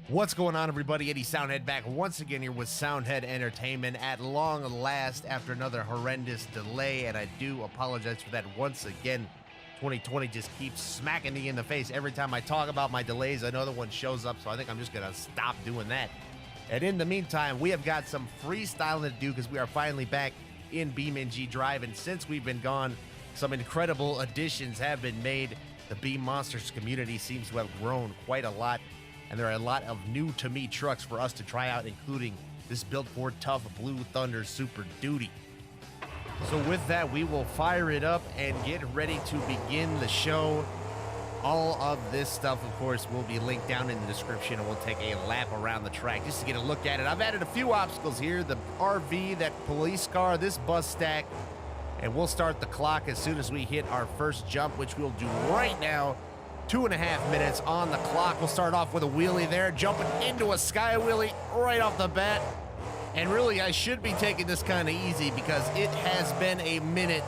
What's going on, everybody? Eddie Soundhead back once again here with Soundhead Entertainment at long last after another horrendous delay, and I do apologize for that once again. 2020 just keeps smacking me in the face every time I talk about my delays. Another one shows up, so I think I'm just going to stop doing that. And in the meantime, we have got some freestyling to do because we are finally back in BeamNG.Drive, and since we've been gone, some incredible additions have been made. The Beam Monsters community seems to have grown quite a lot, and there are a lot of new-to-me trucks for us to try out, including this Built Ford Tough Blue Thunder Super Duty. So with that, we will fire it up and get ready to begin the show. All of this stuff, of course, will be linked down in the description, and we'll take a lap around the track just to get a look at it. I've added a few obstacles here: the RV, that police car, this bus stack, and we'll start the clock as soon as we hit our first jump, which we'll do right now. 2.5 minutes on the clock. We'll start off with a wheelie there, jumping into a sky wheelie right off the bat. And really, I should be taking this kind of easy because it has been a minute.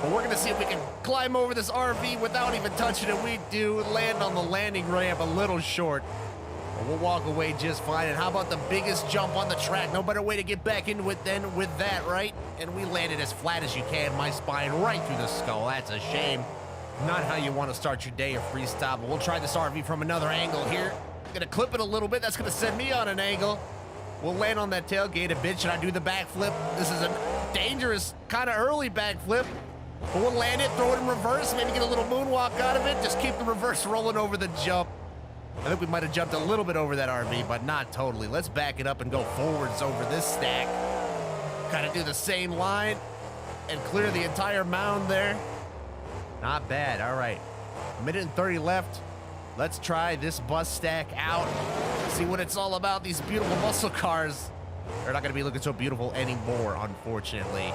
But we're going to see if we can climb over this RV without even touching it. We do land on the landing ramp a little short, but we'll walk away just fine. And how about the biggest jump on the track? No better way to get back into it than with that, right? And we landed as flat as you can. My spine right through the skull. That's a shame. Not how you want to start your day of freestyle, but we'll try this RV from another angle here. Gonna clip it a little bit. That's gonna send me on an angle. We'll land on that tailgate a bit. Should I do the backflip? This is a dangerous, kind of early backflip. But we'll land it, throw it in reverse, maybe get a little moonwalk out of it. Just keep the reverse rolling over the jump. I think we might have jumped a little bit over that RV, but not totally. Let's back it up and go forwards over this stack. Kind of do the same line and clear the entire mound there. Not bad. All right. 1:30 left. Let's try this bus stack out. See what it's all about. These beautiful muscle cars. They're not going to be looking so beautiful anymore, unfortunately.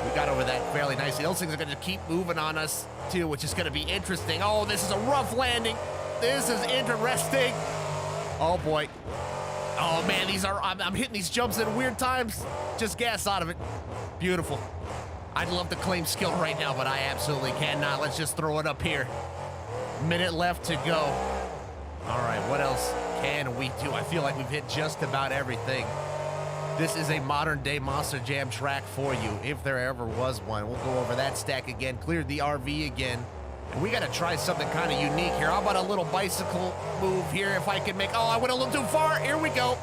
We got over that fairly nicely. Those things are going to keep moving on us, too, which is going to be interesting. Oh, this is a rough landing. This is interesting. Oh, boy. Oh, man, I'm hitting these jumps at weird times. Just gas out of it. Beautiful. I'd love to claim skill right now, but I absolutely cannot. Let's just throw it up here. Minute left to go. All right, what else can we do? I feel like we've hit just about everything. This is a modern-day Monster Jam track for you, if there ever was one. We'll go over that stack again, cleared the RV again. And we got to try something kind of unique here. How about a little bicycle move here if I can make... Oh, I went a little too far. Here we go.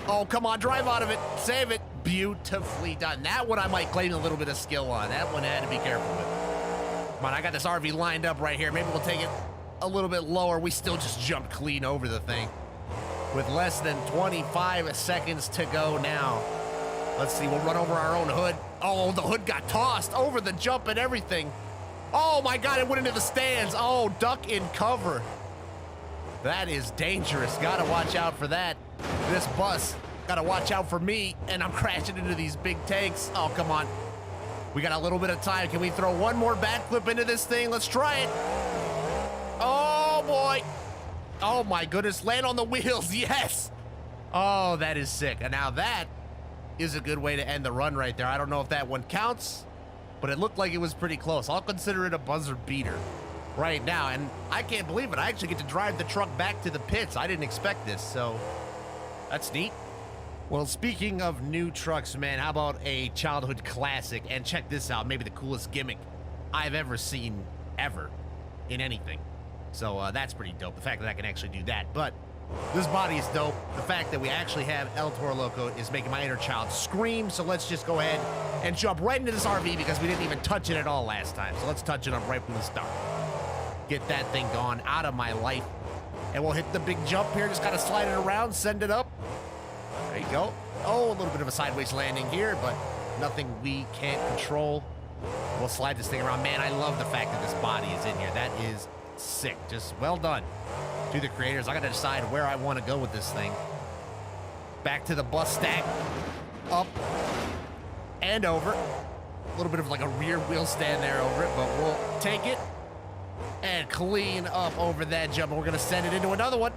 Oh, come on, drive out of it. Save it. Beautifully done. That one I might claim a little bit of skill on. That one I had to be careful with. Come on, I got this RV lined up right here. Maybe we'll take it a little bit lower. We still just jumped clean over the thing. With less than 25 seconds to go now. Let's see, we'll run over our own hood. Oh, the hood got tossed over the jump and everything. Oh my God, it went into the stands. Oh, duck in cover. That is dangerous. Gotta watch out for that. This bus. Gotta watch out for me, and I'm crashing into these big tanks. Oh, come on. We got a little bit of time. Can we throw one more backflip into this thing? Let's try it. Oh, boy. Oh, my goodness. Land on the wheels. Yes. Oh, that is sick. And now that is a good way to end the run right there. I don't know if that one counts, but it looked like it was pretty close. I'll consider it a buzzer beater right now, and I can't believe it. I actually get to drive the truck back to the pits. I didn't expect this, so that's neat. Well, speaking of new trucks, man, how about a childhood classic? And check this out, maybe the coolest gimmick I've ever seen, ever, in anything. So that's pretty dope, the fact that I can actually do that. But this body is dope. The fact that we actually have El Toro Loco is making my inner child scream. So let's just go ahead and jump right into this RV because we didn't even touch it at all last time. So let's touch it up right from the start. Get that thing gone out of my life. And we'll hit the big jump here, just kind of slide it around, send it up. There you go. Oh, a little bit of a sideways landing here, but nothing we can't control. We'll slide this thing around. Man, I love the fact that this body is in here. That is sick. Just well done to the creators. I got to decide where I want to go with this thing. Back to the bus stack. Up and over. A little bit of like a rear wheel stand there over it, but we'll take it and clean up over that jump. And we're going to send it into another one.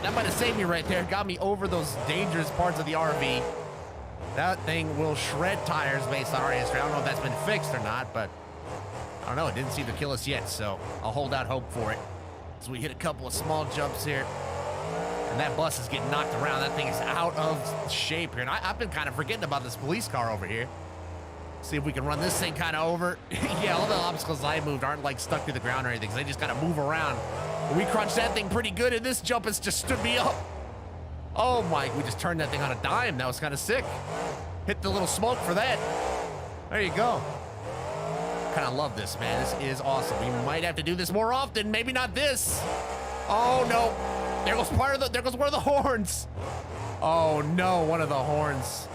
That might have saved me right there. Got me over those dangerous parts of the RV. That thing will shred tires based on our history. I don't know if that's been fixed or not, but I don't know. It didn't seem to kill us yet, so I'll hold out hope for it. So we hit a couple of small jumps here. And that bus is getting knocked around. That thing is out of shape here. And I've been kind of forgetting about this police car over here. See if we can run this thing kind of over. Yeah, all the obstacles I moved aren't like stuck to the ground or anything. So they just kind of move around. But we crunched that thing pretty good, and this jump has just stood me up. Oh my, we just turned that thing on a dime. That was kind of sick. Hit the little smoke for that. There you go. Kind of love this, man. This is awesome. We might have to do this more often. Maybe not this. Oh no. There goes there goes one of the horns. Oh no, one of the horns.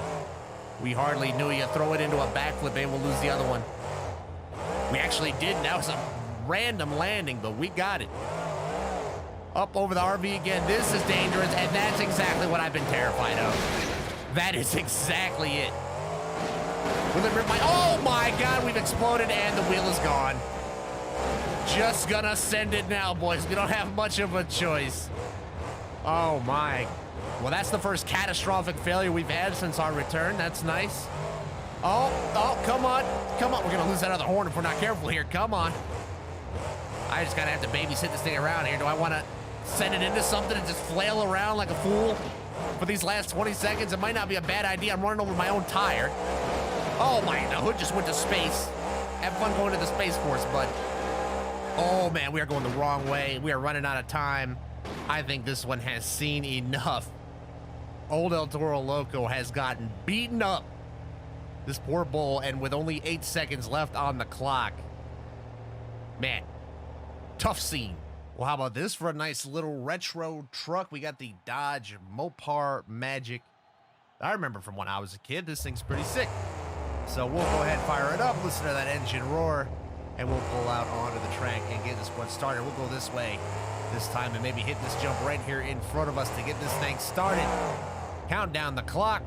We hardly knew you. Throw it into a backflip and we'll lose the other one. We actually did. That was a random landing, but we got it. Up over the RV again. This is dangerous, and that's exactly what I've been terrified of. That is exactly it. Will it rip my... Oh my God, we've exploded and the wheel is gone. Just gonna send it now, boys. We don't have much of a choice. Oh my. Well, that's the first catastrophic failure we've had since our return. That's nice. Oh, come on. Come on. We're gonna lose that other horn if we're not careful here. Come on. I just gotta have to babysit this thing around here. Do I wanna send it into something and just flail around like a fool for these last 20 seconds? It might not be a bad idea. I'm running over my own tire. Oh my, the hood just went to space. Have fun going to the Space Force, bud. Oh man, we are going the wrong way. We are running out of time. I think this one has seen enough. Old El Toro Loco has gotten beaten up. This poor bull, and with only 8 seconds left on the clock. Man, tough scene. Well, how about this for a nice little retro truck? We got the Dodge Mopar Magic. I remember from when I was a kid, this thing's pretty sick. So we'll go ahead and fire it up, listen to that engine roar, and we'll pull out onto the track and get this one started. We'll go this way this time and maybe hit this jump right here in front of us to get this thing started. Count down the clock,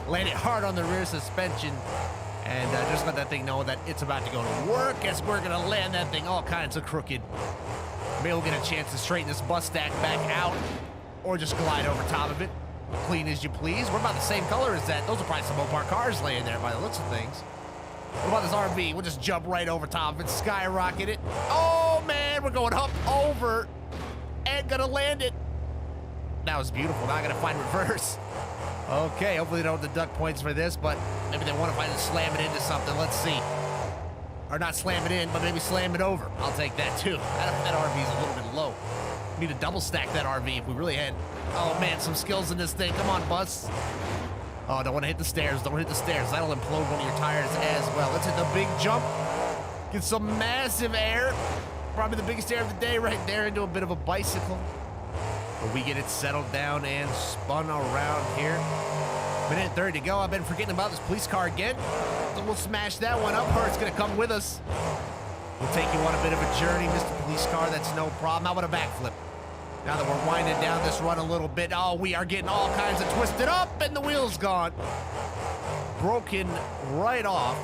land it hard on the rear suspension, and just let that thing know that it's about to go to work as we're gonna land that thing all kinds of crooked. Maybe we'll get a chance to straighten this bus stack back out or just glide over top of it. Clean as you please. We're about the same color as that. Those are probably some Mopar cars laying there by the looks of things. What about this RV? We'll just jump right over top of it, skyrocket it. Oh man, we're going up over and gonna land it. That was beautiful. Now I gotta find reverse. Okay, hopefully they don't deduct points for this, but maybe they want to find to slam it into something. Let's see. Or not slam it in, but maybe slam it over. I'll take that too. That RV is a little bit low. We need to double stack that RV if we really had, oh man, some skills in this thing. Come on, bus. Oh, don't want to hit the stairs. Don't hit the stairs. That'll implode one of your tires as well. Let's hit the big jump. Get some massive air. Probably the biggest air of the day right there into a bit of a bicycle. But we get it settled down and spun around here. Minute 30 to go. I've been forgetting about this police car again. So we'll smash that one up, or it's going to come with us. We'll take you on a bit of a journey, Mr. Police Car. That's no problem. How about a backflip? Now that we're winding down this run a little bit, oh, we are getting all kinds of twisted up, and the wheel's gone. Broken right off.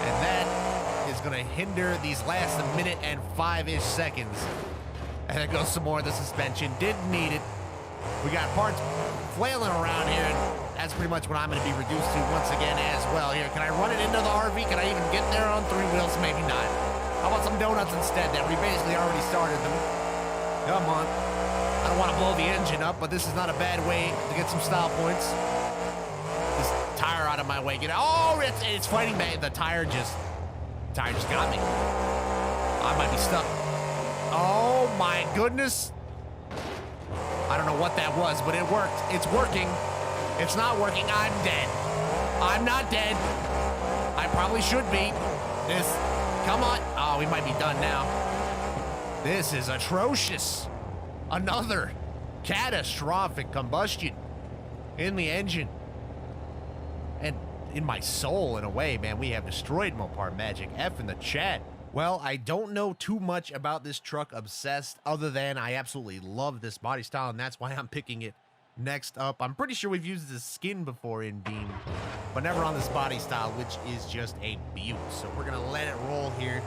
And that is going to hinder these last minute and 5-ish seconds. And there goes some more of the suspension. Didn't need it. We got parts flailing around here, and that's pretty much what I'm going to be reduced to once again as well. Here, can I run it into the RV? Can I even get there on 3 wheels? Maybe not. How about some donuts instead then? We basically already started them. Come on. I don't want to blow the engine up, but this is not a bad way to get some style points. This tire out of my way. Get out. Oh, it's fighting back. The tire just got me. I might be stuck. Oh my goodness. I don't know what that was, but it worked. It's working. It's not working. I'm dead. I'm not dead. I probably should be. Come on. Oh, we might be done now. This is atrocious. Another catastrophic combustion in the engine. And in my soul, in a way, man, we have destroyed Mopar Magic. F in the chat. Well, I don't know too much about this truck Obsessed, other than I absolutely love this body style, and that's why I'm picking it next up. I'm pretty sure we've used this skin before in Beam, but never on this body style, which is just a beaut. So we're gonna let it roll here.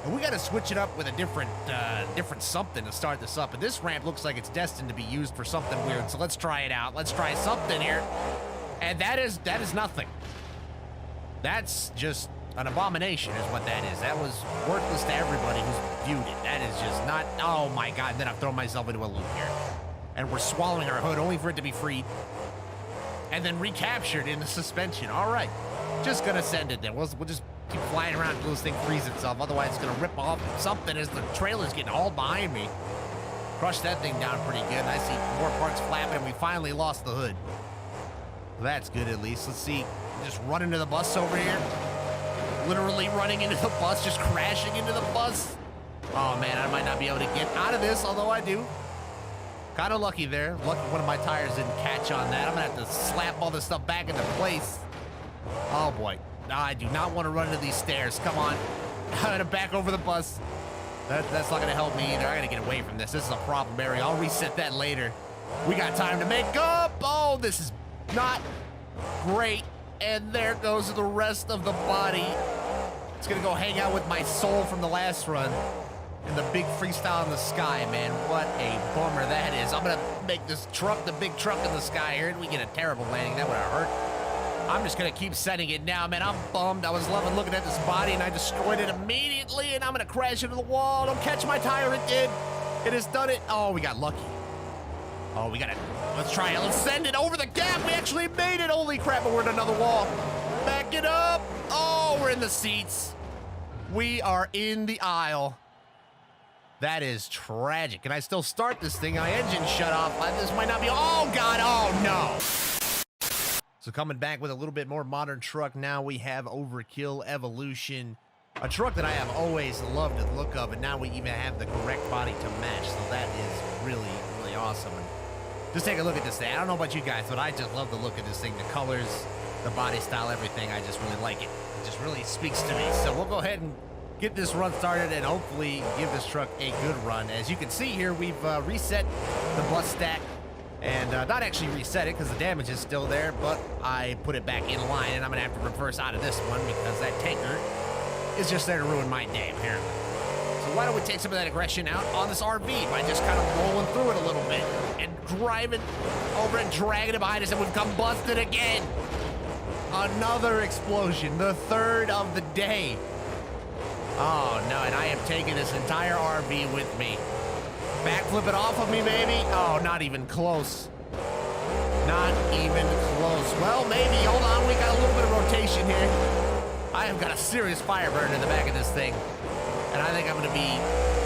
And we gotta switch it up with a different something to start this up. And this ramp looks like it's destined to be used for something weird. So let's try it out. Let's try something here. And that is nothing. That's just an abomination is what that is. That was worthless to everybody who's viewed it. That is just not, oh my God, then I've thrown myself into a loop here. and we're swallowing our hood only for it to be freed and then recaptured in the suspension. All right, just gonna send it there. We'll just keep flying around until this thing frees itself. Otherwise, it's gonna rip off something as the trailer's getting hauled behind me. Crush that thing down pretty good. I see more parts flapping, and we finally lost the hood. That's good, at least. Let's see. Just run into the bus over here. Literally running into the bus, just crashing into the bus. Oh, man, I might not be able to get out of this, although I do. Kind of lucky there. Lucky one of my tires didn't catch on that. I'm going to have to slap all this stuff back into place. Oh, boy. I do not want to run into these stairs. Come on. I'm going to back over the bus. That's not going to help me either. I got to get away from this. This is a problem area. I'll reset that later. We got time to make up. Oh, this is not great. And there goes the rest of the body. It's going to go hang out with my soul from the last run. And the big freestyle in the sky, man. What a bummer that is. I'm going to make this truck, the big truck in the sky here, and we get a terrible landing. That would have hurt. I'm just going to keep setting it now, man. I'm bummed. I was loving looking at this body, and I destroyed it immediately, and I'm going to crash into the wall. Don't catch my tire. It did. It has done it. Oh, we got lucky. Oh, we got it. Let's try it. Let's send it over the gap. We actually made it. Holy crap, but we're in another wall. Back it up. Oh, we're in the seats. We are in the aisle. That is tragic. Can I still start this thing? My engine shut off. This might not be... Oh, God. Oh, no. So coming back with a little bit more modern truck, now we have Overkill Evolution, a truck that I have always loved the look of, and now we even have the correct body to match, so that is really, really awesome. And just take a look at this thing. I don't know about you guys, but I just love the look of this thing, the colors, the body style, everything. I just really like it. It just really speaks to me. So we'll go ahead and get this run started and hopefully give this truck a good run. As you can see here, we've reset the bus stack. And not actually reset it because the damage is still there, but I put it back in line, and I'm going to have to reverse out of this one because that tanker is just there to ruin my day, apparently. So why don't we take some of that aggression out on this RV by just kind of rolling through it a little bit and driving over and dragging it behind us, and we've come busted again. Another explosion, the third of the day. Oh, no, and I am taking this entire RV with me. Backflip it off of me, baby. Oh, not even close. Not even close. Well, maybe. Hold on. We got a little bit of rotation here. I have got a serious fire burn in the back of this thing. And I think I'm going to be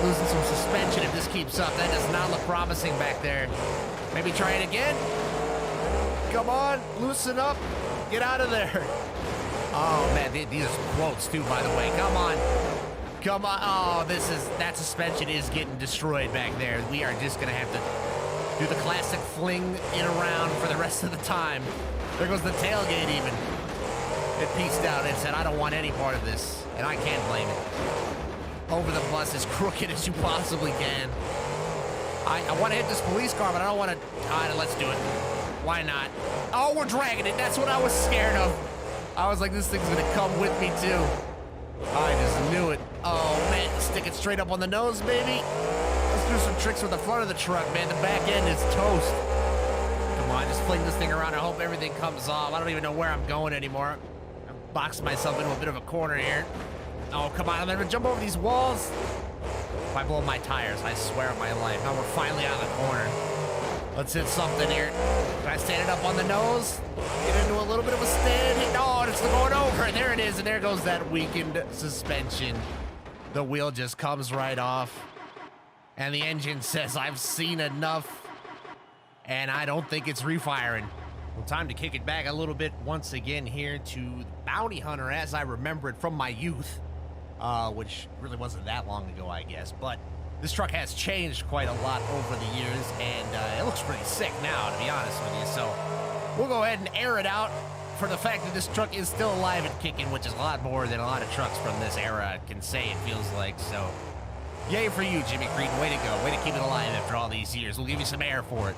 losing some suspension if this keeps up. That does not look promising back there. Maybe try it again. Come on. Loosen up. Get out of there. Oh, man. These are some quotes, too, by the way. Come on. Come on. Oh, that suspension is getting destroyed back there. We are just going to have to do the classic fling it around for the rest of the time. There goes the tailgate even. It pieced out and said, I don't want any part of this. And I can't blame it. Over the bus as crooked as you possibly can. I want to hit this police car, but I don't want to. All right, let's do it. Why not? Oh, we're dragging it. That's what I was scared of. I was like, this thing's going to come with me, too. I just knew it. Oh, man. Stick it straight up on the nose, baby. Let's do some tricks with the front of the truck, man. The back end is toast. Come on, just fling this thing around. I hope everything comes off. I don't even know where I'm going anymore. I'm boxing myself into a bit of a corner here. Oh, come on. I'm going to jump over these walls. If I blow my tires, I swear on my life. Now we're finally out of the corner. Let's hit something here. Can I stand it up on the nose? Get into a little bit of a stand. Oh, it's going over. There it is. And there goes that weakened suspension. The wheel just comes right off. And the engine says, I've seen enough. And I don't think it's refiring. Well, time to kick it back a little bit once again here to Bounty Hunter as I remember it from my youth. Which really wasn't that long ago, I guess. But this truck has changed quite a lot over the years, and it looks pretty sick now, to be honest with you. So we'll go ahead and air it out for the fact that this truck is still alive and kicking, which is a lot more than a lot of trucks from this era can say, it feels like. So yay for you, Jimmy Creed. Way to go. Way to keep it alive after all these years. We'll give you some air for it.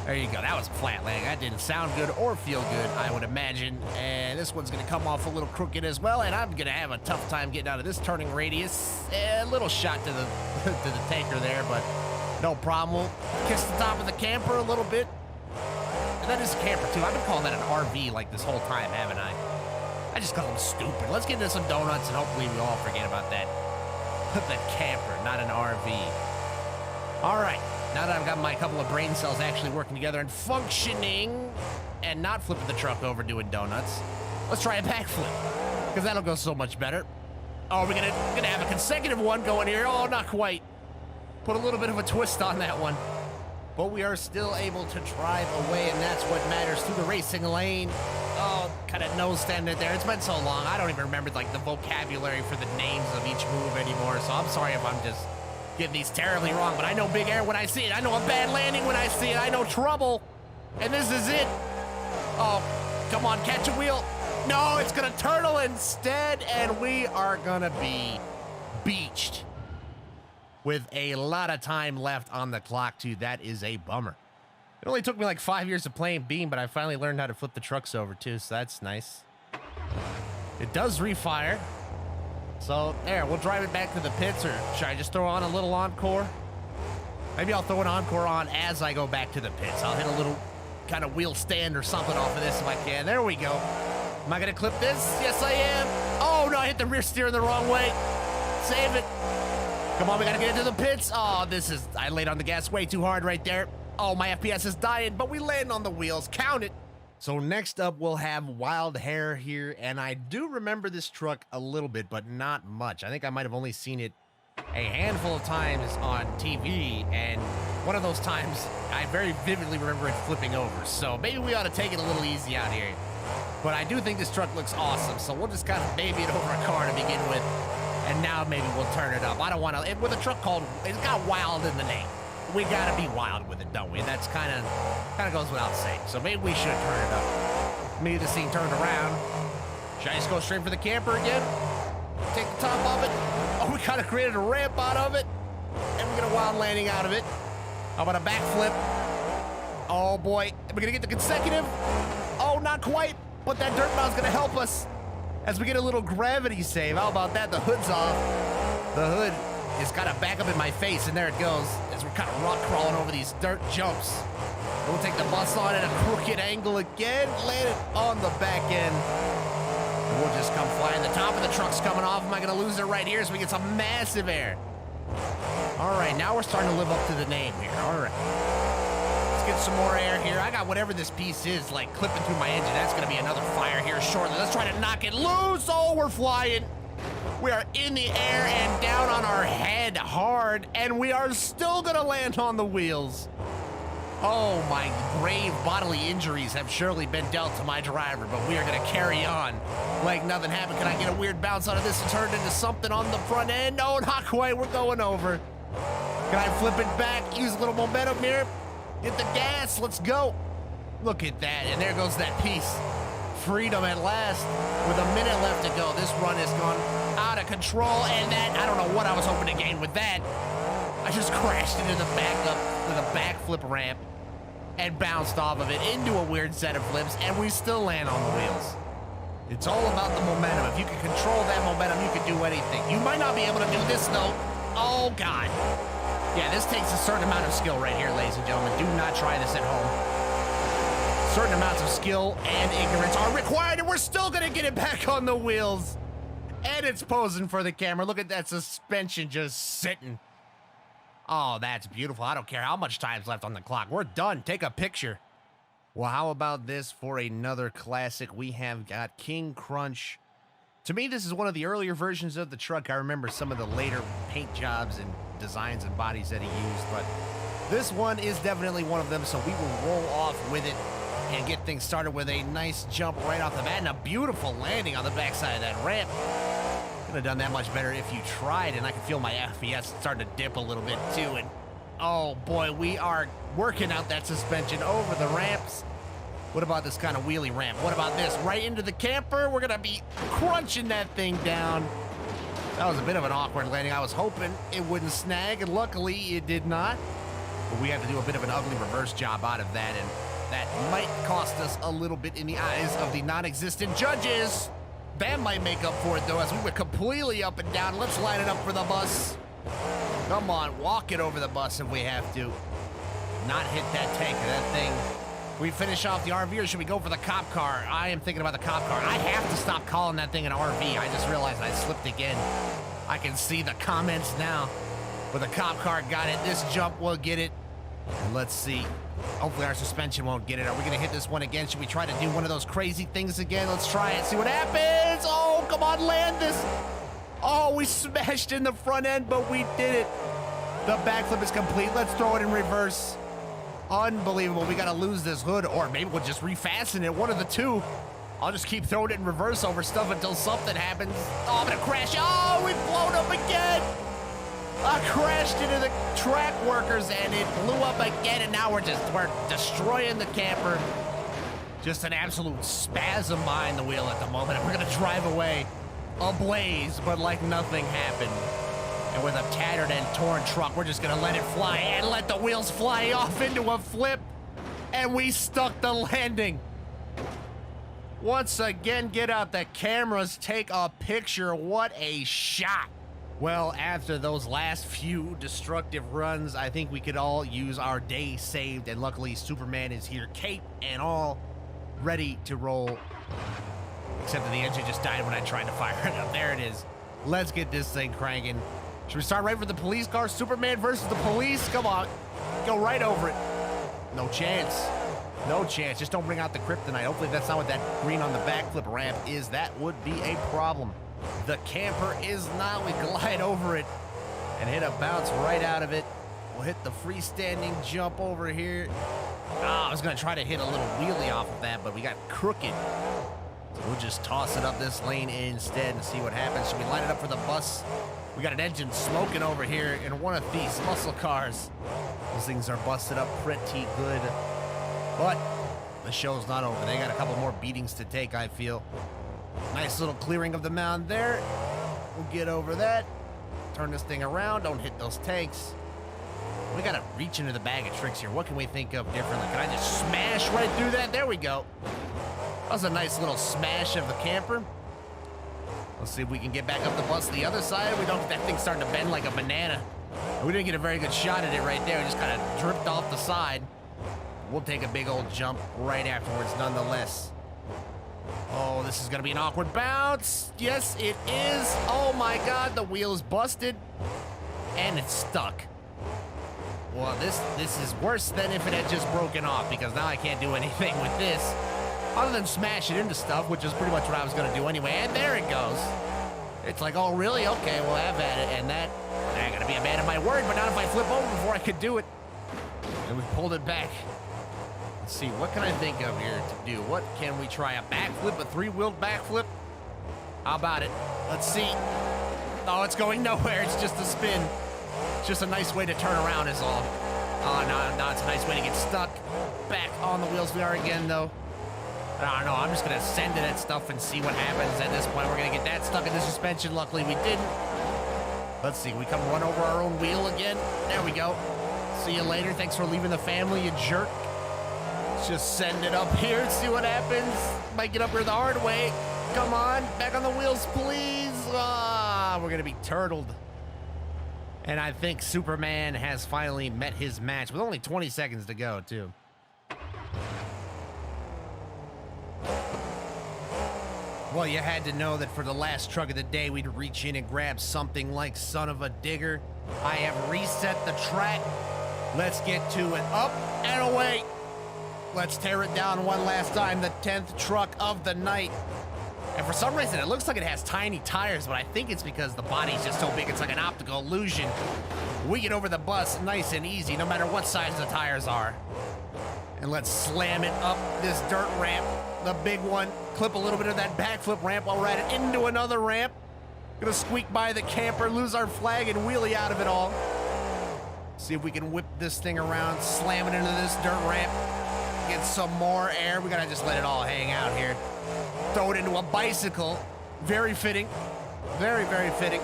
There you go. That was a flat landing. That didn't sound good or feel good, I would imagine. And this one's going to come off a little crooked as well. And I'm going to have a tough time getting out of this turning radius. A little shot to the to the tanker there, but no problem. We'll kiss the top of the camper a little bit. And that is a camper, too. I've been calling that an RV like this whole time, haven't I? I just call them stupid. Let's get into some donuts, and hopefully we all forget about that. That camper, not an RV. All right. Now that I've got my couple of brain cells actually working together and functioning and not flipping the truck over doing donuts, let's try a backflip, because that'll go so much better. Oh, we're gonna have a consecutive one going here. Oh, not quite. Put a little bit of a twist on that one. But we are still able to drive away, and that's what matters, through the racing lane. Oh, kind of nose standing there. It's been so long, I don't even remember like the vocabulary for the names of each move anymore, so I'm sorry if I'm just getting these terribly wrong, but I know big air when I see it. I know a bad landing when I see it. I know trouble, and this is it. Oh, come on, catch a wheel. No, it's gonna turtle instead, and we are gonna be beached with a lot of time left on the clock, too. That is a bummer. It only took me like 5 years of playing Beam, but I finally learned how to flip the trucks over, too, so that's nice. It does refire. So, there, we'll drive it back to the pits, or should I just throw on a little encore? Maybe I'll throw an encore on as I go back to the pits. I'll hit a little kind of wheel stand or something off of this if I can. There we go. Am I gonna clip this? Yes, I am. Oh, no, I hit the rear steer the wrong way. Save it. Come on, we gotta get into the pits. Oh, I laid on the gas way too hard right there. Oh, my FPS is dying, but we land on the wheels. Count it. So next up, we'll have Wild Hair here, and I do remember this truck a little bit, but not much. I think I might have only seen it a handful of times on TV, and one of those times, I very vividly remember it flipping over. So maybe we ought to take it a little easy out here. But I do think this truck looks awesome, so we'll just kind of baby it over a car to begin with. And now maybe we'll turn it up. I don't want to, with a truck called, it's got wild in the name. We gotta be wild with it, don't we? That's kind of goes without saying. So maybe we should turn it up. Maybe this thing turned around. Should I just go straight for the camper again? Take the top of it. Oh, we kind of created a ramp out of it. And we get a wild landing out of it. How about a backflip? Oh boy, are we gonna get the consecutive? Oh, not quite, but that dirt mound's gonna help us as we get a little gravity save. How about that? The hood's off. The hood is kind of back up in my face, and there it goes as we're kind of rock crawling over these dirt jumps. We'll take the bus on at a crooked angle again, land it on the back end. And we'll just come flying. The top of the truck's coming off. Am I gonna lose it right here so we get some massive air? All right, now we're starting to live up to the name here. All right. Let's get some more air here. I got whatever this piece is, like, clipping through my engine. That's gonna be another fire here shortly. Let's try to knock it loose. Oh, we're flying. We are in the air and down on our head hard, and we are still gonna land on the wheels. Oh, my grave bodily injuries have surely been dealt to my driver, but we are gonna carry on like nothing happened. Can I get a weird bounce out of this and turn it into something on the front end? No, not quite. We're going over. Can I flip it back? Use a little momentum here. Hit the gas. Let's go. Look at that, and there goes that piece. Freedom at last. With a minute left to go, this run has gone out of control, and that, I don't know what I was hoping to gain with that. I just crashed into the backflip ramp and bounced off of it into a weird set of flips, and we still land on the wheels. It's all about the momentum. If you can control that momentum, you can do anything. You might not be able to do this, though. Oh, God. Yeah, this takes a certain amount of skill right here, ladies and gentlemen. Do not try this at home. Certain amounts of skill and ignorance are required, and we're still gonna get it back on the wheels. And it's posing for the camera. Look at that suspension just sitting. Oh, that's beautiful. I don't care how much time's left on the clock. We're done. Take a picture. Well, how about this for another classic? We have got King Crunch. To me, this is one of the earlier versions of the truck. I remember some of the later paint jobs and designs and bodies that he used, but this one is definitely one of them, so we will roll off with it and get things started with a nice jump right off the bat and a beautiful landing on the backside of that ramp. Could have done that much better if you tried, and I can feel my FPS starting to dip a little bit too. And oh boy, we are working out that suspension over the ramps. What about this kind of wheelie ramp? What about this? Right into the camper. We're gonna be crunching that thing down. That was a bit of an awkward landing. I was hoping it wouldn't snag, and luckily it did not. But we have to do a bit of an ugly reverse job out of that, and that might cost us a little bit in the eyes of the non-existent judges. That might make up for it, though, as we went completely up and down. Let's line it up for the bus. Come on, walk it over the bus if we have to. Not hit that tank of that thing. We finish off the RV, or should we go for the cop car? I am thinking about the cop car. I have to stop calling that thing an RV. I just realized I slipped again. I can see the comments now. But the cop car got it. This jump will get it. Let's see. Hopefully our suspension won't get it. Are we gonna hit this one again? Should we try to do one of those crazy things again? Let's try it, see what happens. Oh, come on, land this. Oh, we smashed in the front end, but we did it. The backflip is complete. Let's throw it in reverse. Unbelievable. We gotta lose this hood, or maybe we'll just refasten it. One of the two. I'll just keep throwing it in reverse over stuff until something happens. Oh, I'm gonna crash. Oh, we've blown up again. I crashed into the track workers and it blew up again, and now we're destroying the camper. Just an absolute spasm behind the wheel at the moment, and we're gonna drive away ablaze, but like nothing happened. And with a tattered and torn truck, we're just gonna let it fly and let the wheels fly off into a flip, and we stuck the landing. Once again, get out the cameras, take a picture. What a shot. Well, after those last few destructive runs, I think we could all use our day saved, and luckily Superman is here, cape and all, ready to roll. Except that the engine just died when I tried to fire it up. There it is. Let's get this thing cranking. Should we start right for the police car? Superman versus the police? Come on. Go right over it. No chance. No chance. Just don't bring out the kryptonite. Hopefully that's not what that green on the backflip ramp is. That would be a problem. The camper is not. We glide over it and hit a bounce right out of it. We'll hit the freestanding jump over here. Oh, I was going to try to hit a little wheelie off of that, but we got crooked. So we'll just toss it up this lane instead and see what happens. Should we line it up for the bus? We got an engine smoking over here in one of these muscle cars. Those things are busted up pretty good. But the show's not over. They got a couple more beatings to take, I feel. Nice little clearing of the mound there. We'll get over that. Turn this thing around. Don't hit those tanks. We gotta reach into the bag of tricks here. What can we think of differently? Can I just smash right through that? There we go. That was a nice little smash of the camper. Let's see if we can get back up the bus to the other side. We don't. That thing's starting to bend like a banana. We didn't get a very good shot at it right there. We just kind of dripped off the side. We'll take a big old jump right afterwards, nonetheless. Oh, this is gonna be an awkward bounce. Yes, it is. Oh my God, the wheel is busted and it's stuck. Well, this is worse than if it had just broken off, because now I can't do anything with this other than smash it into stuff, which is pretty much what I was gonna do anyway. And there it goes. It's like, oh really? Okay, we'll have at it. And that, I gotta be a man of my word, but not if I flip over before I could do it. And we pulled it back. Let's see, what can I think of here to do? What can we try? A backflip, a three-wheeled backflip? How about it? Let's see. Oh, it's going nowhere. It's just a spin. It's just a nice way to turn around is all. Oh, no, it's a nice way to get stuck. Back on the wheels we are again, though. I don't know. I'm just going to send it at stuff and see what happens. At this point, we're going to get that stuck in the suspension. Luckily, we didn't. Let's see. We come run over our own wheel again. There we go. See you later. Thanks for leaving the family, you jerk. Let's just send it up here and see what happens. Might get up here the hard way. Come on. Back on the wheels, please. Ah, we're going to be turtled. And I think Superman has finally met his match with only 20 seconds to go, too. Well, you had to know that for the last truck of the day, we'd reach in and grab something like Son of a Digger. I have reset the track. Let's get to it. Up and away. Let's tear it down one last time. The 10th truck of the night. And for some reason, it looks like it has tiny tires, but I think it's because the body's just so big, it's like an optical illusion. We get over the bus nice and easy, no matter what size the tires are. And let's slam it up this dirt ramp, the big one. Clip a little bit of that backflip ramp while we're at it into another ramp. Gonna squeak by the camper, lose our flag, and wheelie out of it all. See if we can whip this thing around, slam it into this dirt ramp. Get some more air. We gotta just let it all hang out here. Throw it into a bicycle. Very fitting. Very, very fitting.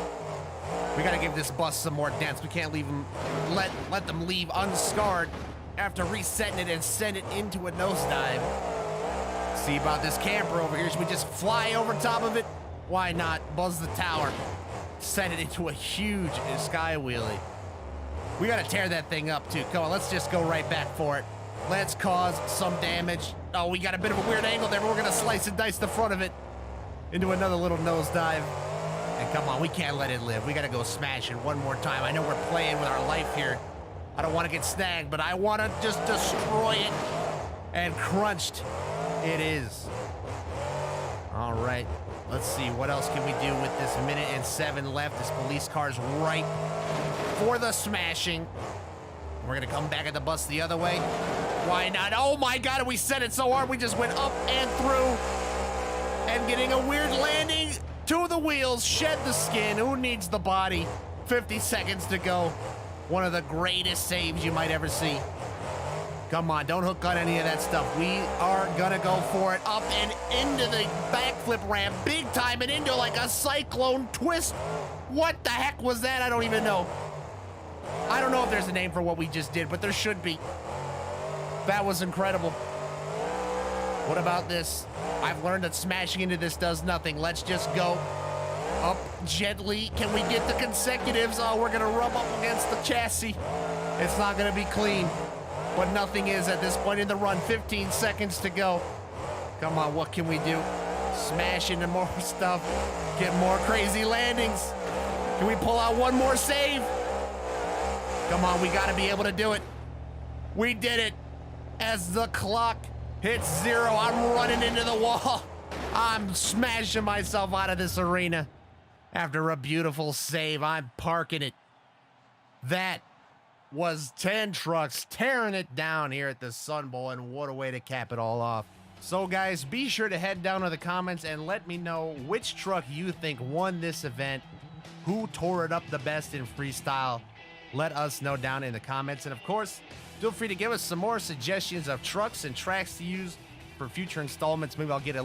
We gotta give this bus some more dents. We can't leave them, let them leave unscarred after resetting it and send it into a nosedive. See about this camper over here. Should we just fly over top of it? Why not? Buzz the tower. Send it into a huge sky wheelie. We gotta tear that thing up too. Come on, let's just go right back for it. Let's cause some damage. Oh, we got a bit of a weird angle there, but we're gonna slice and dice the front of it into another little nosedive. And come on, we can't let it live. We gotta go smash it one more time. I know we're playing with our life here I don't want to get snagged, but I want to just destroy it. And crunched it is. All right, let's see. What else can we do with this 1:07 left? This police car's right for the smashing. We're going to come back at the bus the other way. Why not? Oh, my God. We set it so hard. We just went up and through. And getting a weird landing to the wheels. Shed the skin. Who needs the body? 50 seconds to go. One of the greatest saves you might ever see. Come on, don't hook on any of that stuff. We are gonna go for it. Up and into the backflip ramp, big time, and into like a cyclone twist. What the heck was that? I don't even know. I don't know if there's a name for what we just did, but there should be. That was incredible. What about this? I've learned that smashing into this does nothing. Let's just go up gently. Can we get the consecutives? Oh, we're gonna rub up against the chassis. It's not gonna be clean. But nothing is at this point in the run. 15 seconds to go. Come on, what can we do? Smash into more stuff. Get more crazy landings. Can we pull out one more save? Come on, we gotta be able to do it. We did it. As the clock hits 0, I'm running into the wall. I'm smashing myself out of this arena. After a beautiful save, I'm parking it. That was 10 trucks tearing it down here at the Sun Bowl, and what a way to cap it all off. So guys, be sure to head down to the comments and let me know which truck you think won this event, who tore it up the best in freestyle. Let us know down in the comments, and of course, feel free to give us some more suggestions of trucks and tracks to use for future installments. Maybe I'll get a